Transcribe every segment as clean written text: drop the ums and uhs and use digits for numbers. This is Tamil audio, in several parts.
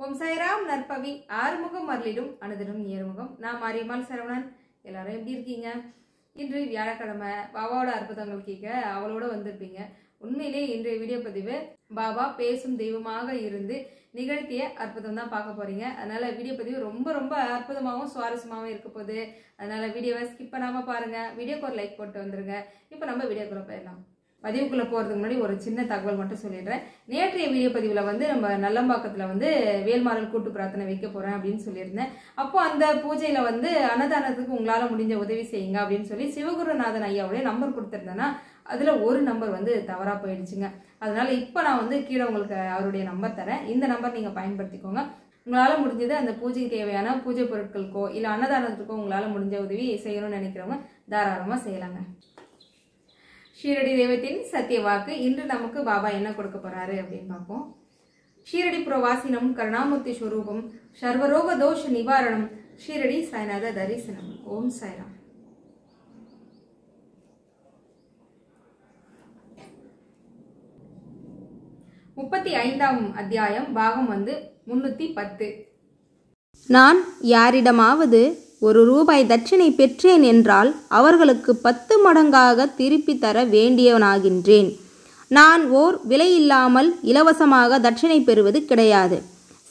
ஓம் சாய்ராம் நற்பவி ஆறுமுகம் அருளிடும் அனுதினம் ஏறுமுகம். நான் மாரியம்மாள் சரவணன். எல்லாரும் எப்படி இருக்கீங்க? இன்று வியாழக்கிழமை பாபாவோட அற்புதங்கள் கேட்க அவளோட வந்திருப்பீங்க. உண்மையிலே இன்றைய வீடியோ பதிவு பாபா பேசும் தெய்வமாக இருந்து நிகழ்த்திய அற்புதம் தான் பார்க்க போறீங்க. அதனால வீடியோ பதிவு ரொம்ப ரொம்ப அற்புதமாகவும் சுவாரஸ்யமாகவும் இருக்க போகுது. அதனால வீடியோவை ஸ்கிப் பண்ணாம பாருங்க. வீடியோக்கு ஒரு லைக் போட்டு வந்துருங்க. இப்போ நம்ம வீடியோக்குள்ள போயிடலாம். பதிவுக்குள்ள போறதுக்கு முன்னாடி ஒரு சின்ன தகவல் மட்டும் சொல்லிடுறேன். நேற்றைய வீடியோ பதிவுல நம்ம நல்லம்பாக்கத்துல வேல்மாறல் கூட்டு பிரார்த்தனை வைக்க போறேன் அப்படின்னு சொல்லியிருந்தேன். அப்போ அந்த பூஜையில அன்னதானத்துக்கு உங்களால முடிஞ்ச உதவி செய்யுங்க அப்படின்னு சொல்லி சிவகுருநாதன் ஐயாவுடைய நம்பர் கொடுத்திருந்தேன்னா அதுல ஒரு நம்பர் தவறா போயிடுச்சுங்க. அதனால இப்ப நான் கீழே உங்களுக்கு அவருடைய நம்பர் தரேன். இந்த நம்பர் நீங்க பயன்படுத்திக்கோங்க. உங்களால முடிஞ்சது அந்த பூஜைக்கு தேவையான பூஜை பொருட்களுக்கோ இல்ல அன்னதானத்துக்கோ உங்களால முடிஞ்ச உதவி செய்யணும்னு நினைக்கிறவங்க தாராளமா செய்யலாங்க. ஷீரடி தெய்வத்தின் சத்திய வாக்கு. இன்று நமக்கு பாபா என்ன கொடுக்க போறாரு அப்படின்னு பார்ப்போம். ஷீரடி புரவாசினம் கருணாமூர்த்தி ஸ்வரூபம் சர்வரோக தோஷ நிவாரணம் ஷீரடி சாய்நாத தரிசனம். ஓம் சாய்ராம். முப்பத்தி 5ஆம் அத்தியாயம் பாகம் 310. நான் யாரிடமாவது ₹1 தட்சிணை பெற்றேன் என்றால் அவர்களுக்கு 10 மடங்காக திருப்பி தர வேண்டியவனாகின்றேன். நான் ஓர் விலையில்லாமல் இலவசமாக தட்சிணை பெறுவது கிடையாது.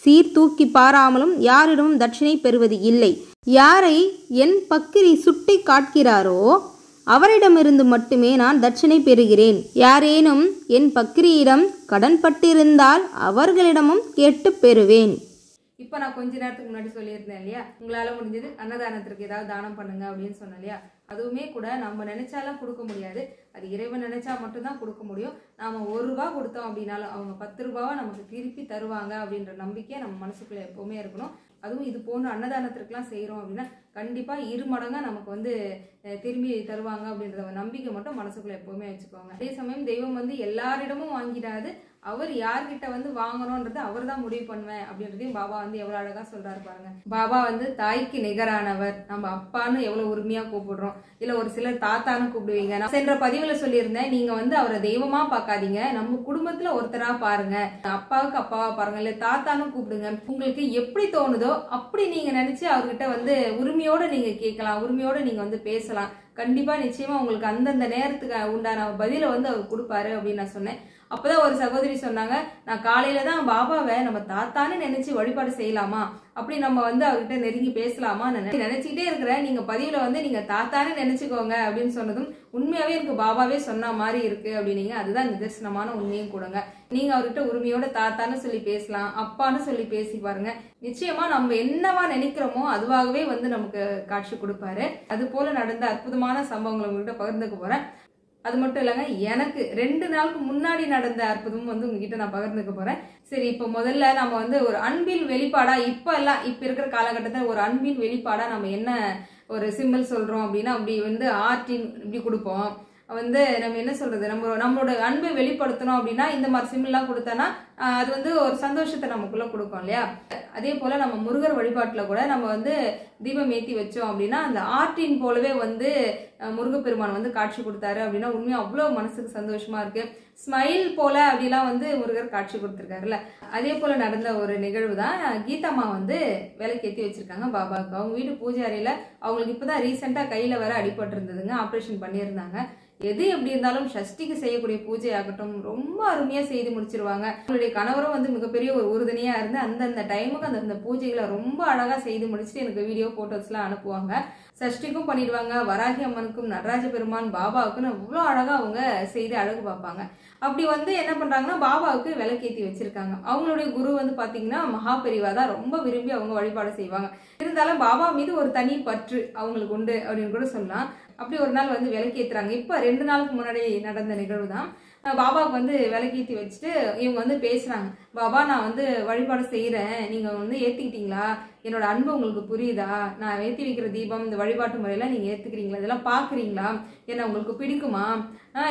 சீர்தூக்கி பாராமலும் யாரிடமும் தட்சிணை பெறுவது இல்லை. யாரை என் பக்கிரி சுட்டி காட்கிறாரோ அவரிடமிருந்து மட்டுமே நான் தட்சிணை பெறுகிறேன். யாரேனும் என் பக்கிரியிடம் கடன்பட்டிருந்தால் அவர்களிடமும் கேட்டு பெறுவேன். இப்ப நான் கொஞ்ச நேரத்துக்கு முன்னாடி சொல்லியிருந்தேன் இல்லையா, உங்களால முடிஞ்சது அன்னதானத்திற்கு ஏதாவது தானம் பண்ணுங்க அப்படின்னு சொன்னேன் இல்லையா. அதுவுமே கூட நம்ம நினைச்சாலாம் கொடுக்க முடியாது. அது இறைவன் நினைச்சா மட்டும்தான் கொடுக்க முடியும். நாம ₹1 கொடுத்தோம் அப்படின்னாலும் அவங்க 10 ரூபாவை நமக்கு திருப்பி தருவாங்க அப்படின்ற நம்பிக்கை நம்ம மனசுக்குள்ள எப்பவுமே இருக்கணும். அதுவும் இது போன்ற அன்னதானத்திற்கெல்லாம் செய்யறோம் அப்படின்னா கண்டிப்பா 2 மடங்கா நமக்கு திரும்பி தருவாங்க அப்படின்ற நம்பிக்கை மட்டும் மனசுக்குள்ள எப்பவுமே வச்சுக்கோங்க. அதே சமயம் தெய்வம் எல்லாரிடமும் வாங்கிடாது. அவர் யார்கிட்ட வாங்கணும்ன்றது அவர் தான் முடிவு பண்ணுவேன் அப்படின்றதையும் பாபா எவ்வளவு அழகா சொல்றாரு பாருங்க. பாபா தாய்க்கு நிகரானவர். நம்ம அப்பான்னு எவ்வளவு உரிமையா கூப்பிடுறோம். இல்ல ஒரு சிலர் தாத்தான்னு கூப்பிடுவீங்க. நான் சென்ற பதிவுல சொல்லியிருந்தேன், நீங்க அவரை தெய்வமா பார்க்காதீங்க, நம்ம குடும்பத்துல ஒருத்தரா பாருங்க. அப்பாவுக்கு அப்பாவா பாருங்க, இல்ல தாத்தான்னு கூப்பிடுங்க. உங்களுக்கு எப்படி தோணுதோ அப்படி நீங்க நினைச்சு அவர்கிட்ட உரிமையோட நீங்க கேட்கலாம், உரிமையோட நீங்க பேசலாம். கண்டிப்பா நிச்சயமா உங்களுக்கு அந்தந்த நேரத்துக்கு உண்டான பதில அவர் கொடுப்பாரு அப்படின்னு நான் சொன்னேன். அப்பதான் ஒரு சகோதரி சொன்னாங்க, நான் காலையில தான் பாபாவை நம்ம தாத்தான்னு நினைச்சு வழிபாடு செய்யலாமா, அப்படி நம்ம அவர்கிட்ட நெருங்கி பேசலாமா நினைச்சுக்கிட்டே இருக்கிறேன். நீங்க பதிவுல நீங்க தாத்தான்னு நினைச்சுக்கோங்க அப்படின்னு சொன்னதும் உண்மையாவே எனக்கு பாபாவே சொன்ன மாதிரி இருக்கு அப்படின்னீங்க. அதுதான் நிதர்சனமான உண்மையும் கூடங்க. நீங்க அவர்கிட்ட உரிமையோட தாத்தான்னு சொல்லி பேசலாம், அப்பான்னு சொல்லி பேசி பாருங்க. நிச்சயமா நம்ம என்னவா நினைக்கிறோமோ அதுவாகவே நமக்கு காட்சி கொடுப்பாரு. அது போல நடந்த அற்புதமான சம்பவங்களை உங்ககிட்ட பகிர்ந்துக்க போறேன். அது மட்டும் இல்லைங்க, எனக்கு 2 நாளுக்கு முன்னாடி நடந்த அற்புதமும் உங்ககிட்ட நான் பகிர்ந்துக்க போறேன். சரி, இப்ப முதல்ல நம்ம ஒரு அன்பின் வெளிப்பாடா இப்ப இருக்கிற காலகட்டத்தில் ஒரு அன்பின் வெளிப்பாடா நம்ம என்ன ஒரு சிம்பிள் சொல்றோம் அப்படின்னா, அப்படி ஆர்டின் இப்படி கொடுப்போம். நம்ம என்ன சொல்றது, நம்மளோட அன்பை வெளிப்படுத்தணும் அப்படின்னா இந்த மாதிரி சிம்பிள் எல்லாம் கொடுத்தோம்னா அது ஒரு சந்தோஷத்தை நமக்குள்ள கொடுக்கும் இல்லையா. அதே போல நம்ம முருகர் வழிபாட்டுல கூட நம்ம தீபம் ஏத்தி வச்சோம் அப்படின்னா அந்த ஆர்டின் போலவே முருகப்பெருமான் காட்சி கொடுத்தாரு அப்படின்னா உண்மையா அவ்வளவு மனசுக்கு சந்தோஷமா இருக்கு. ஸ்மைல் போல அப்படிலாம் முருகர் காட்சி கொடுத்திருக்காருல்ல. அதே போல நடந்த ஒரு நிகழ்வு தான் கீதாமா விலைக்கேத்தி வச்சிருக்காங்க பாபாவுக்கு. அவங்க வீட்டு பூஜை அறையில அவங்களுக்கு இப்பதான் ரீசெண்டா கையில வேற அடிபட்டு இருந்ததுங்க, ஆப்ரேஷன் பண்ணியிருந்தாங்க. எது எப்படி இருந்தாலும் சஷ்டிக்கு செய்யக்கூடிய பூஜை ஆகட்டும் ரொம்ப அருமையா செய்து முடிச்சிருவாங்க. அவங்களுடைய கணவரும் மிகப்பெரிய ஒரு உறுதுணையா இருந்து அந்தந்த டைமுக்கு அந்த பூஜைகளை ரொம்ப அழகா செய்து முடிச்சுட்டு எனக்கு வீடியோ போட்டோஸ் எல்லாம் அனுப்புவாங்க. சஷ்டிக்கும் பண்ணிடுவாங்க, வராகி அம்மனுக்கும் நடராஜ பெருமான் பாபாவுக்குன்னு அவ்வளோ அழகா அவங்க செய்து அழகு பார்ப்பாங்க. அப்படி என்ன பண்றாங்கன்னா பாபாவுக்கு விளக்கேத்தி வச்சிருக்காங்க. அவங்களுடைய குரு பாத்தீங்கன்னா மகா பெரிவா தான் ரொம்ப விரும்பி அவங்க வழிபாடு செய்வாங்க. இருந்தாலும் பாபா மீது ஒரு தனி பற்று அவங்களுக்கு உண்டு அப்படின்னு கூட சொல்லலாம். அப்படி ஒரு நாள் விளக்கேத்துறாங்க. இப்ப 2 நாளுக்கு முன்னாடி நடந்த நிகழ்வு தான். பாபாவுக்கு விளக்கேத்தி வச்சுட்டு இவங்க பேசுறாங்க, பாபா நான் வழிபாடு செய்யறேன், நீங்க ஏத்துக்கிட்டீங்களா, என்னோட அன்பு உங்களுக்கு புரியுதா, நான் ஏத்தி வைக்கிற தீபம் இந்த வழிபாட்டு முறையில நீங்க ஏத்துக்கிறீங்களா, இதெல்லாம் பாக்குறீங்களா, என்ன உங்களுக்கு பிடிக்குமா,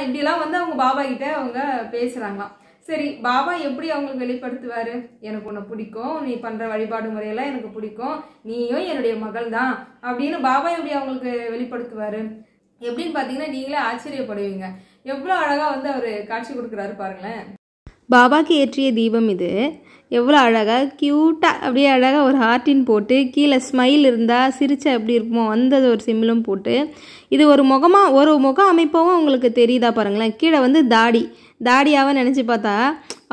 இப்படி எல்லாம் அவங்க பாபா கிட்ட அவங்க பேசுறாங்களாம். சரி, பாபா எப்படி அவங்களுக்கு வெளிப்படுத்துவாரு, எனக்கு உன்னை பிடிக்கும், நீ பண்ற வழிபாடு முறையெல்லாம் எனக்கு பிடிக்கும், நீயும் என்னுடைய மகள் தான் அப்படின்னு பாபா எப்படி அவங்களுக்கு வெளிப்படுத்துவாரு எப்படின்னு பாத்தீங்கன்னா நீங்களே ஆச்சரியப்படுவீங்க. எவ்வளவு அழகா அவரு காட்சி கொடுக்குறாரு பாருங்களேன். பாபாக்கு ஏற்றிய தீபம் இது. எவ்வளோ அழகாக க்யூட்டாக அப்படியே அழகாக ஒரு ஹார்ட்டின் போட்டு கீழே ஸ்மைல் இருந்தால் சிரிச்சா எப்படி இருக்குமோ அந்த ஒரு சிம்பிளும் போட்டு இது ஒரு முக அமைப்பாகவும் உங்களுக்கு தெரியுதா பாருங்களேன். கீழே வந்து தாடியாவை நினச்சி பார்த்தா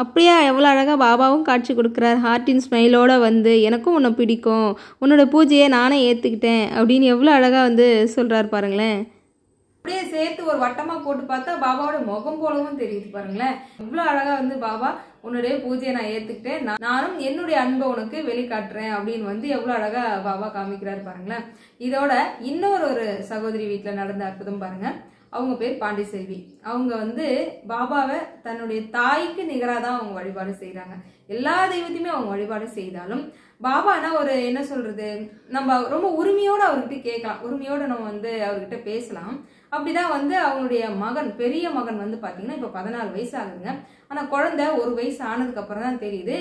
அப்படியே எவ்வளோ அழகாக பாபாவும் காட்சி கொடுக்குறார். ஹார்ட்டின் ஸ்மைலோடு வந்து எனக்கும் உன்னை பிடிக்கும், உன்னோட பூஜையை நானே ஏற்றுக்கிட்டேன் அப்படின்னு எவ்வளோ அழகாக வந்து சொல்கிறார் பாருங்களேன். அப்படியே சேர்த்து ஒரு வட்டமா போட்டு பார்த்தா பாபாவோட முகம் போலவும் தெரியுது பாருங்களேன். இவ்வளவு அழகா வந்து பாபா உன்னுடைய பூஜையை நான் ஏத்துக்கிட்டேன், நானும் என்னுடைய அன்பை உனக்கு வெளிக்காட்டுறேன் அப்படின்னு வந்து எவ்வளவு அழகா பாபா காமிக்கிறாரு பாருங்களேன். இதோட இன்னொரு சகோதரி வீட்டுல நடந்த அற்புதம் பாருங்க. அவங்க பேர் பாண்டிச்செல்வி. அவங்க வந்து பாபாவை தன்னுடைய தாய்க்கு நிகராக தான் அவங்க வழிபாடு செய்யறாங்க. எல்லா தெய்வத்தையுமே அவங்க வழிபாடு செய்தாலும் பாபானா ஒரு என்ன சொல்றது, நம்ம ரொம்ப உரிமையோட அவர்கிட்ட கேட்கலாம், உரிமையோட நம்ம வந்து அவர்கிட்ட பேசலாம். அப்படிதான் வந்து அவங்களுடைய மகன், பெரிய மகன் வந்து பாத்தீங்கன்னா இப்ப 14 வயசு ஆகுதுங்க. ஆனா குழந்தை 1 வயசு ஆனதுக்கு அப்புறம் தான் தெரியுது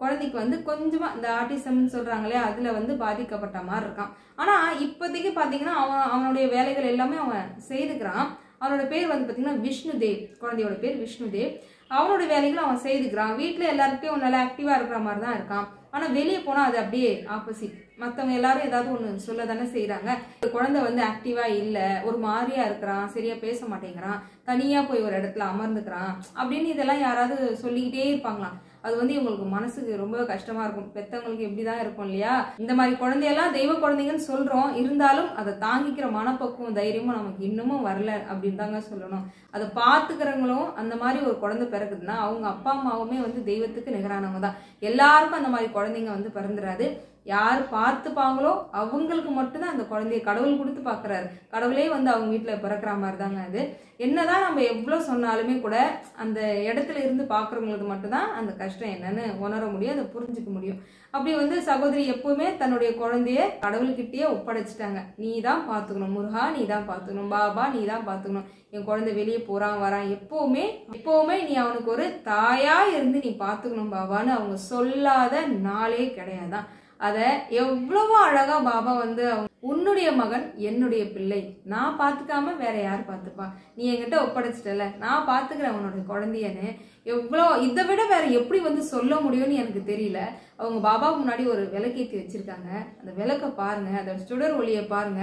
குழந்தைக்கு வந்து கொஞ்சமா இந்த ஆட்டிசம்னு சொல்றாங்களே அதுல வந்து பாதிக்கப்பட்ட மாதிரி இருக்கான். ஆனா இப்போதைக்கு பாத்தீங்கன்னா அவனுடைய வேலைகள் எல்லாமே அவன் செய்துக்கிறான். அவனோட பேர் வந்து பாத்தீங்கன்னா விஷ்ணுதேவ், குழந்தையோட பேர் விஷ்ணுதேவ். அவனோட வேலைகளை அவன் செய்துக்கிறான். வீட்டுல எல்லாருக்கிட்டையும் நல்லா ஆக்டிவா இருக்கிற மாதிரி தான் இருக்கான். ஆனா வெளியே போனா அது அப்படியே ஆப்போசிட். மற்றவங்க எல்லாரும் ஏதாவது ஒன்று சொல்ல தானே செய்யறாங்க. குழந்தை வந்து ஆக்டிவா இல்லை, ஒரு மாதிரியா இருக்கிறான், சரியா பேச மாட்டேங்கிறான், தனியா போய் ஒரு இடத்துல அமர்ந்துக்கிறான் அப்படின்னு இதெல்லாம் யாராவது சொல்லிக்கிட்டே இருப்பாங்களாம். அது வந்து இவங்களுக்கு மனசுக்கு ரொம்ப கஷ்டமா இருக்கும். பெத்தவங்களுக்கு எப்படிதான் இருக்கும் இல்லையா. இந்த மாதிரி குழந்தையெல்லாம் தெய்வ குழந்தைங்கன்னு சொல்றோம், இருந்தாலும் அதை தாங்கிக்கிற மனப்பக்குவம் தைரியமும் நமக்கு இன்னமும் வரல அப்படின்னு தாங்க சொல்லணும். அதை பார்த்துக்கிறவங்களும் அந்த மாதிரி ஒரு குழந்தை பிறகுதுன்னா அவங்க அப்பா அம்மாவுமே வந்து தெய்வத்துக்கு நிகரானவங்க தான். எல்லாருக்கும் அந்த மாதிரி குழந்தைங்க வந்து பிறந்துடாது. யார் பார்த்துப்பாங்களோ அவங்களுக்கு மட்டும்தான் அந்த குழந்தைய கடவுள் கொடுத்து பாக்குறாரு. கடவுளே வந்து அவங்க வீட்டுல பிறக்கிற மாதிரி தாங்க அது. என்னதான் நம்ம எவ்வளவு சொன்னாலுமே கூட அந்த இடத்துல இருந்து பாக்குறவங்களுக்கு மட்டும்தான் அந்த கஷ்டம் என்னன்னு உணர முடியும், அதை புரிஞ்சுக்க முடியும். அப்படி வந்து சகோதரி எப்பவுமே தன்னுடைய குழந்தைய கடவுள்கிட்டயே ஒப்படைச்சிட்டாங்க. நீ தான் பாத்துக்கணும் முருகா, நீ தான் பாத்துக்கணும், பாபா நீ தான் பாத்துக்கணும், என் குழந்தை வெளியே போறான் வரான், எப்பவுமே நீ அவனுக்கு ஒரு தாயா இருந்து நீ பாத்துக்கணும் பாபான்னு அவங்க சொல்லாத நாளே கிடையாதான். அத எவ்வளவோ அழகா பாபா வந்து உன்னுடைய மகன் என்னுடைய பிள்ளை, நான் பாத்துக்காம வேற யார் பாத்துப்பா, நீ என்கிட்ட ஒப்படைச்சிட்டல, நான் பாத்துக்கிறேன் உன்னோட குழந்தையன்னு எவ்வளோ இதை விட வேற எப்படி வந்து சொல்ல முடியும்னு எனக்கு தெரியல. அவங்க பாபாவுக்கு முன்னாடி ஒரு விளக்கேற்றி வச்சிருக்காங்க. அந்த விளக்க பாருங்க, அதோட சுடர் ஒளியை பாருங்க.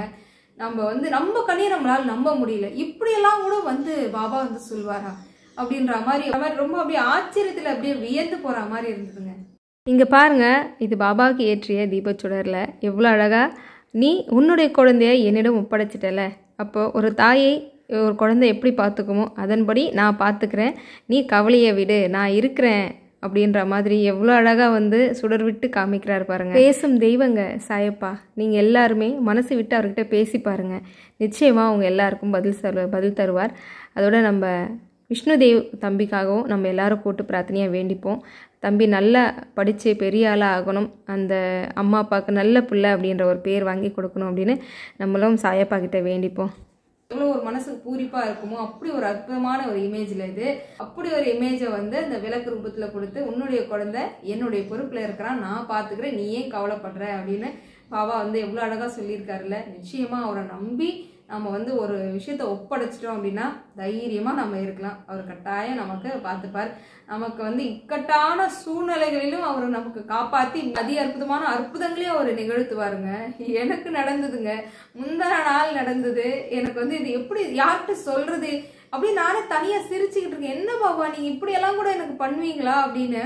நம்ம வந்து நம்ம கண்ணியை நம்மளால நம்ப முடியல. இப்படியெல்லாம் கூட வந்து பாபா வந்து சொல்வாரா அப்படின்ற மாதிரி ரொம்ப அப்படியே ஆச்சரியத்துல அப்படியே வியந்து போற மாதிரி இருந்ததுங்க. இங்கே பாருங்கள், இது பாபாவுக்கு ஏற்றிய தீபச்சுடரில் எவ்வளோ அழகாக நீ உன்னுடைய குழந்தைய என்னிடம் ஒப்படைச்சிட்டல, அப்போது ஒரு தாயை ஒரு குழந்தை எப்படி பார்த்துக்குமோ அதன்படி நான் பார்த்துக்கிறேன், நீ கவலையை விடு, நான் இருக்கிறேன் அப்படின்ற மாதிரி எவ்வளோ அழகாக வந்து சுடர் விட்டு காமிக்கிறார் பாருங்கள். பேசும் தெய்வங்க சாயப்பா. நீங்கள் எல்லாருமே மனசு விட்டு அவர்கிட்ட பேசி பாருங்கள், நிச்சயமாக அவங்க எல்லாருக்கும் பதில் தருவார். அதோட நம்ம விஷ்ணுதேவ் தம்பிக்காகவும் நம்ம எல்லாரும் கூட்டு பிரார்த்தனையாக வேண்டிப்போம். தம்பி நல்லா படித்து பெரிய ஆளாக ஆகணும், அந்த அம்மா அப்பாவுக்கு நல்ல பிள்ளை அப்படின்ற ஒரு பேர் வாங்கி கொடுக்கணும் அப்படின்னு நம்மளும் சாயப்பா கிட்ட வேண்டிப்போம். எவ்வளோ ஒரு மனசுக்கு பூரிப்பா இருக்குமோ அப்படி ஒரு அற்புதமான ஒரு இமேஜ்ல இது. அப்படி ஒரு இமேஜை வந்து அந்த விளக்கு ரூபத்துல கொடுத்து உன்னுடைய குழந்தை என்னுடைய பொறுப்புல இருக்கிறான், நான் பாத்துக்கிறேன், நீ ஏன் கவலைப்படுற அப்படின்னு பாபா வந்து எவ்வளவு அழகா சொல்லியிருக்காருல்ல. நிச்சயமா அவரை நம்பி நம்ம வந்து ஒரு விஷயத்த ஒப்படைச்சிட்டோம் அப்படின்னா தைரியமா நம்ம இருக்கலாம். அவர் கட்டாயம் நமக்கு பார்த்துப்பார். நமக்கு வந்து இக்கட்டான சூழ்நிலைகளிலும் அவர் நமக்கு காப்பாத்தி அதி அற்புதமான அற்புதங்களையும் அவர் நிகழ்த்துவாருங்க. எனக்கு நடந்ததுங்க, முந்தின நாள் நடந்தது. எனக்கு வந்து இது எப்படி யார்கிட்ட சொல்றது அப்படின்னு நானே தனியா சிரிச்சுக்கிட்டு இருக்கேன். என்ன பாபா நீங்க இப்படி எல்லாம் கூட எனக்கு பண்ணுவீங்களா அப்படின்னு.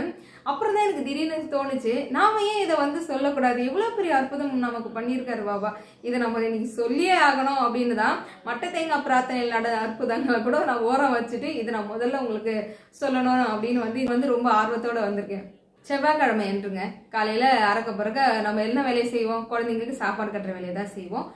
அப்புறம் தான் எனக்கு திடீர்னு தோணுச்சு, நாம ஏன் இதை வந்து சொல்லக்கூடாது, எவ்வளவு பெரிய அற்புதம் நமக்கு பண்ணியிருக்காரு பாபா, இதை நம்ம இன்னைக்கு சொல்லியே ஆகணும் அப்படின்னு தான் மட்ட தேங்காய் பிரார்த்தனையில் அற்புதங்களை கூட நான் ஓரம் வச்சுட்டு இதை நான் முதல்ல உங்களுக்கு சொல்லணும் அப்படின்னு வந்து இது வந்து ரொம்ப ஆர்வத்தோட வந்திருக்கேன். செவ்வாய்க்கிழமை என்றுங்க காலையில அறக்க பிறக்க நம்ம என்ன வேலையை செய்வோம், குழந்தைங்களுக்கு சாப்பாடு கட்டுற வேலையை தான் செய்வோம்.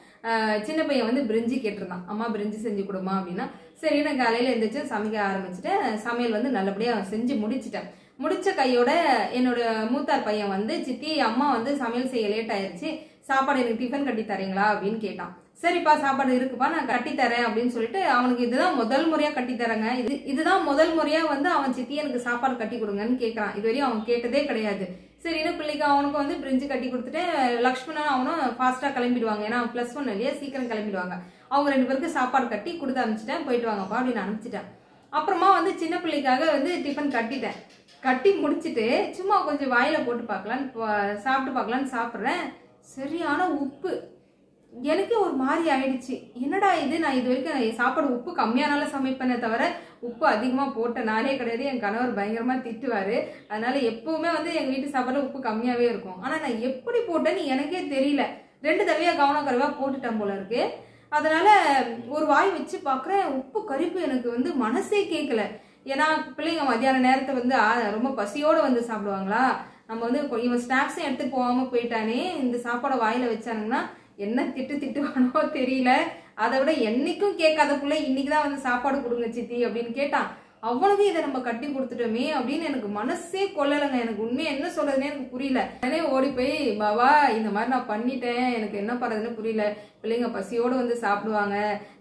சின்ன பையன் வந்து பிரிஞ்சி கேட்டிருந்தான், அம்மா பிரிஞ்சி செஞ்சு கொடுமா அப்படின்னா சரி நான் காலையில எழுந்திரிச்சு சமைக்க ஆரம்பிச்சுட்டேன். சமையல் வந்து நல்லபடியா செஞ்சு முடிச்சிட்டேன். முடிச்ச கையோட என்னோட மூத்தார் பையன் வந்து சித்தி அம்மா வந்து சமையல் செய்ய லேட் ஆயிடுச்சு, சாப்பாடு எனக்கு டிஃபன் கட்டி தரீங்களா அப்படின்னு கேட்டான். சரிப்பா சாப்பாடு இருக்குப்பா நான் கட்டித்தரேன் அப்படின்னு சொல்லிட்டு அவனுக்கு இதுதான் முதல் முறையா கட்டித்தரேங்க, இதுதான் முதல் முறையா வந்து அவன் சித்தி எனக்கு சாப்பாடு கட்டி கொடுங்கன்னு கேட்கறான். இதுவரையும் அவன் கேட்டதே கிடையாது. சரின்னு பிள்ளைக்கு அவனுக்கு வந்து பிரிஞ்சு கட்டி கொடுத்துட்டு லக்ஷ்மணன் அவனும் ஃபாஸ்டா கிளம்பிடுவாங்க, ஏன்னா +1 இல்லையா, சீக்கிரம் கிளம்பிடுவாங்க. அவங்க 2 பேருக்கு சாப்பாடு கட்டி கொடுத்து அனுப்பிச்சிட்டேன், போயிட்டு வாங்கப்பா அப்படின்னு அனுப்பிச்சிட்டேன். அப்புறமா வந்து சின்ன பிள்ளைக்காக வந்து டிஃபன் கட்டிட்டேன். கட்டி முடிச்சுட்டு சும்மா கொஞ்சம் வாயில போட்டு பார்க்கலான்னு சாப்பிட்டு பார்க்கலான்னு சாப்பிட்றேன். சரியான உப்பு. எனக்கே ஒரு மாதிரி ஆயிடுச்சு. என்னடா இது, நான் இது வரைக்கும் சாப்பாடு உப்பு கம்மியானால சமைப்பேனே தவிர உப்பு அதிகமாக போட்ட நாளே கிடையாது. என் கணவர் பயங்கரமாக திட்டுவார். அதனால எப்பவுமே வந்து எங்கள் வீட்டு சாப்பாடு உப்பு கம்மியாகவே இருக்கும். ஆனால் நான் எப்படி போட்டேன்னு எனக்கே தெரியல. 2 தடவையாக கவனக்குறைவாக போட்டுட்டேன் போல இருக்கு. அதனால ஒரு வாய் வச்சு பார்க்குறேன், உப்பு கரிப்பு எனக்கு வந்து மனசே கேட்கல. ஏன்னா பிள்ளைங்க மத்தியான நேரத்தை வந்து ரொம்ப பசியோடு வந்து சாப்பிடுவாங்களா. நம்ம வந்து இவன் ஸ்நாக்ஸும் எடுத்து போகாமல் போயிட்டானே, இந்த சாப்பாடை வாயில் வச்சானுங்கன்னா என்ன திட்டுவானோ தெரியல. அதை விட என்னைக்கும் கேட்காத பிள்ளை இன்னைக்கு தான் வந்து சாப்பாடு கொடுங்க சித்தி அப்படின்னு கேட்டான். அவனுக்கு இதை நம்ம கட்டி கொடுத்துட்டோமே அப்படின்னு எனக்கு மனசே கொள்ளலைங்க. எனக்கு உண்மையை என்ன சொல்றதுன்னே எனக்கு புரியல. உடனே ஓடி போய், பாபா இந்த மாதிரி நான் பண்ணிட்டேன், எனக்கு என்ன பண்றதுன்னு புரியல, பிள்ளைங்க பசியோடு வந்து சாப்பிடுவாங்க,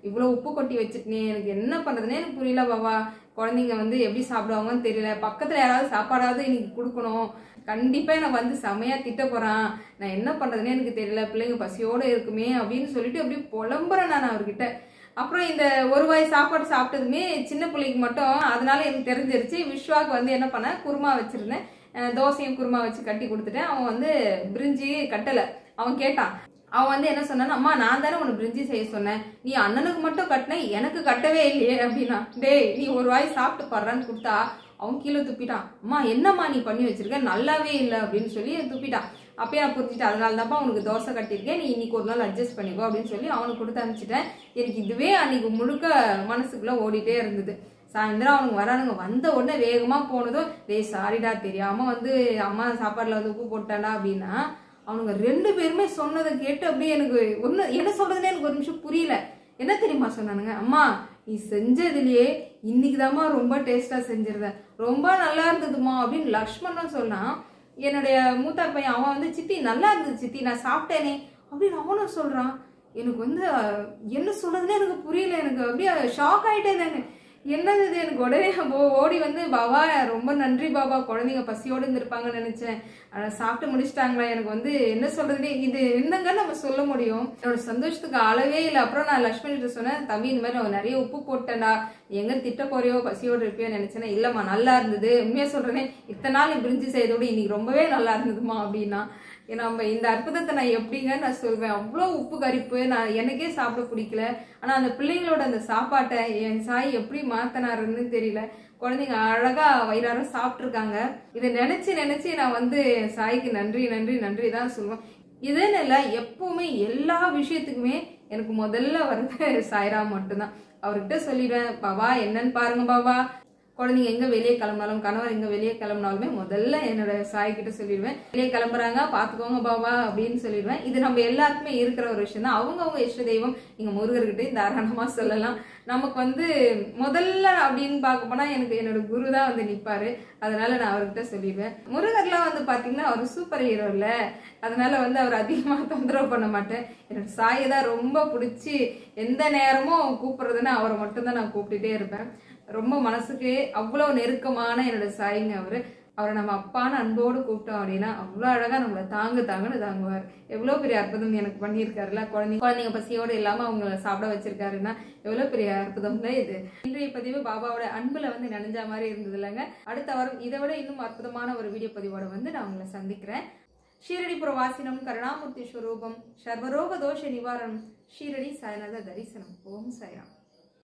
இவ்வளோ உப்பு கொட்டி வச்சுட்டேன், எனக்கு என்ன பண்றதுன்னே எனக்கு புரியல பாபா, குழந்தைங்க வந்து எப்படி சாப்பிடுவாங்கன்னு தெரியல, பக்கத்துல யாராவது சாப்பாடாவது இன்னைக்கு கொடுக்கணும், கண்டிப்பா எனக்கு வந்து செமையா திட்ட போறான், நான் என்ன பண்றதுன்னே எனக்கு தெரியல, பிள்ளைங்க பசியோடு இருக்குமே அப்படின்னு சொல்லிட்டு அப்படியே புலம்புறேன் நான் அவர்கிட்ட. அப்புறம் இந்த ஒரு வாய் சாப்பாடு சாப்பிட்டதுமே சின்ன பிள்ளைக்கு மட்டும், அதனால எனக்கு தெரிஞ்சிருச்சு. விஸ்வாக்கு வந்து என்ன பண்ணேன், குருமா வச்சிருந்தேன், தோசையும் குருமா வச்சு கட்டி கொடுத்துட்டேன். அவன் வந்து பிரிஞ்சி கட்டலை. அவன் கேட்டான். அவன் வந்து என்ன சொன்னான், அம்மா நான் தானே உனக்கு பிரிஞ்சி செய்ய சொன்னேன், நீ அண்ணனுக்கு மட்டும் கட்டின, எனக்கு கட்டவே இல்லையே அப்படின்னா. டேய் நீ ஒரு வாய் சாப்பிட்டு பாடுறான்னு கொடுத்தா அவன் கீழே துப்பிட்டான். அம்மா என்னம்மா நீ பண்ணி வச்சிருக்க, நல்லாவே இல்லை அப்படின்னு சொல்லி துப்பிட்டான். அப்பயே நான் புரிஞ்சுட்டேன், அதனால தான்ப்பா உனக்கு தோசை கட்டியிருக்கேன், நீ இன்னைக்கு ஒரு நாள் அட்ஜஸ்ட் பண்ணிக்கோ அப்படின்னு சொல்லி அவனுக்கு கொடுத்து அனுப்பிச்சிட்டேன். எனக்கு இதுவே அன்னைக்கு முழுக்க மனசுக்குள்ள ஓடிட்டே இருந்தது. சாயந்தரம் அவனுக்கு வரானுங்க, வந்த உடனே வேகமா போனதும், டேய் சாரிடா தெரியாம வந்து அம்மா சாப்பாடுல வந்து உப்பு போட்டானா அப்படின்னா, அவனுங்க 2 பேருமே சொன்னதை கேட்டு அப்படியே எனக்கு என்ன சொல்றதுன்னு எனக்கு ஒரு நிமிஷம் புரியல. என்ன தெரியுமா சொன்னானுங்க, அம்மா நீ செஞ்சதுலயே இன்னைக்குதாம்மா ரொம்ப டேஸ்டா செஞ்சிருந்த, ரொம்ப நல்லா இருந்ததுமா அப்படின்னு லக்ஷ்மணன் சொன்னான். என்னுடைய மூத்த பையன் அவன் வந்து, சித்தி நல்லா இருந்தது சித்தி, நான் சாப்பிட்டேனே அப்படின்னு அவனும் சொல்றான். எனக்கு வந்து என்ன சொல்றதுன்னு எனக்கு புரியல. எனக்கு அப்படியே ஷாக் ஆயிட்டே தானே, என்னது இது. எனக்கு உடனே ஓடி வந்து, பாபா ரொம்ப நன்றி பாபா, குழந்தைங்க பசியோடு இருந்திருப்பாங்கன்னு நினைச்சேன், சாப்பிட்டு முடிச்சிட்டாங்களா, எனக்கு வந்து என்ன சொல்றதுன்னு இது என்னங்க நம்ம சொல்ல முடியும். என்னோட சந்தோஷத்துக்கு அளவே இல்லை. அப்புறம் நான் லட்சுமணி கிட்ட சொன்னேன், தம்பி இந்த மாதிரி நான் நிறைய உப்பு போட்டேன்டா, எங்க திட்ட போறியோ பசியோடு இருப்பியோ நினைச்சேன்னா, இல்லம்மா நல்லா இருந்தது, உண்மையா சொல்றேனே, இத்தனை நாள் பிரிஞ்சு செய்தோடு இன்னைக்கு ரொம்பவே நல்லா இருந்ததுமா அப்படின்னா. நம்ம இந்த அற்புதத்தை நான் எப்படிங்க நான் சொல்வேன். அவ்வளோ உப்பு கரிப்பு, நான் எனக்கே சாப்பிட பிடிக்கல. ஆனா அந்த பிள்ளைங்களோட அந்த சாப்பாட்டை என் சாய் எப்படி மாத்தினாருன்னு தெரியல. குழந்தைங்க அழகா வயிறார சாப்பிட்டுருக்காங்க. இதை நினைச்சு நான் வந்து சாய்க்கு நன்றி தான் சொல்லுவேன். இதுன்னு இல்லை, எப்பவுமே எல்லா விஷயத்துக்குமே எனக்கு முதல்ல வந்து சாய்ராம் மட்டும்தான். அவர்கிட்ட சொல்லிடுவேன், பாபா என்னன்னு பாருங்க பாபா, குழந்தைங்க எங்க வெளியே கிளம்பினாலும், கணவர் எங்க வெளியே கிளம்பினாலுமே முதல்ல என்னோட சாய்கிட்ட சொல்லிடுவேன், வெளியே கிளம்புறாங்க பாத்துக்கோங்க பாபா அப்படின்னு சொல்லிடுவேன். இது நம்ம எல்லாருக்குமே இருக்கிற ஒரு விஷயம் தான். அவங்க இஷ்ட தெய்வம் நீங்க முருகர்கிட்ட தாராளமா சொல்லலாம். நமக்கு வந்து முதல்ல அப்படின்னு பார்க்க போனா எனக்கு என்னோட குரு தான் வந்து நிப்பாரு. அதனால நான் அவர்கிட்ட சொல்லிடுவேன். முருகர்லாம் வந்து பாத்தீங்கன்னா அவர் சூப்பர் ஹீரோ இல்ல, அதனால வந்து அவர் அதிகமா தொந்தரவு பண்ண மாட்டேன். என்னோட சாயை தான் ரொம்ப பிடிச்சி எந்த நேரமும் கூப்பிடுறதுன்னு அவரை மட்டும்தான் நான் கூப்பிட்டுட்டே இருப்பேன். ரொம்ப மனசுக்கு அவ்வளவு நெருக்கமான என்னோட சாயிங்க அவரை நம்ம அப்பான்னு அன்போடு கூப்பிட்டோம் அப்படின்னா அவ்வளோ அழகா நம்மளை தாங்குன்னு தாங்குவார். எவ்வளவு பெரிய அற்புதம் எனக்கு பண்ணியிருக்காருல்ல. குழந்தைங்க பசியோடு இல்லாம அவங்கள சாப்பிட வச்சிருக்காருன்னா எவ்வளவு பெரிய அற்புதம்ல இது. இன்றைய பதிவு பாபாவோட அன்புல வந்து நினைஞ்ச மாதிரி இருந்தது இல்லைங்க. அடுத்த வாரம் இதை விட இன்னும் அற்புதமான ஒரு வீடியோ பதிவோட வந்து நான் உங்களை சந்திக்கிறேன். ஷீரடி புரவாசினம் கருணாமூர்த்தி ஸ்வரூபம் சர்வரோக தோஷ நிவாரணம் ஷீரடி சாய்நாத தரிசனம். ஓம் சாய்ராம்.